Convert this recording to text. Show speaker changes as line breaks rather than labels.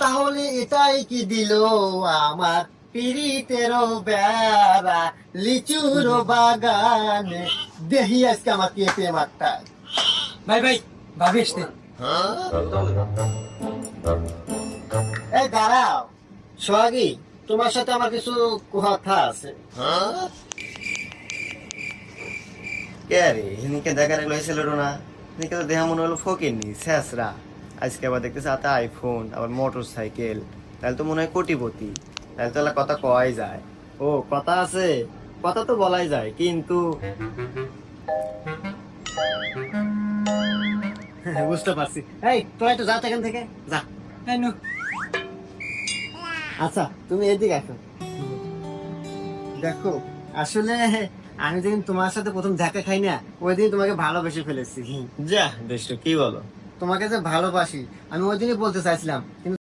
তাহলে এটাই কি দিল আমার পিরিতেরও বেড়া লিচুর বাগানে দেখি আজকে আমার কে প্রেম একটা।
ভাই ভাই ভাবি আসতে।
এই দাঁড়াও সোহাগী, তোমার সাথে আমার কিছু কথা আছে।
কে রে হিনিকে দেখা লাগলো এই ছেলেরও না, হিনিকে তো দেখা মনে হলো ফকির নি শেষরা। আজকে আবার দেখতেছে হাতে আইফোন, আবার মোটর সাইকেল, তাহলে তো মনে হয় কোটিপতি, তাহলে তো এলা কথা কওয়াই যায়। ও কথা আছে, কথা তো বলাই যায়, কিন্তু
বুঝতে পারছি। এই তোরা একটু যা তো এখান থেকে যা।
এই নো।
আচ্ছা তুমি এদিকে আসো। দেখো আসলে আমি যেদিন তোমার সাথে প্রথম দেখা খাই না, ওই দিন তোমাকে ভালোবেসে ফেলেছি।
যা দেশ কি বলো।
তোমাকে যে ভালোবাসি আমি ওই দিনই বলতে চাইছিলাম, কিন্তু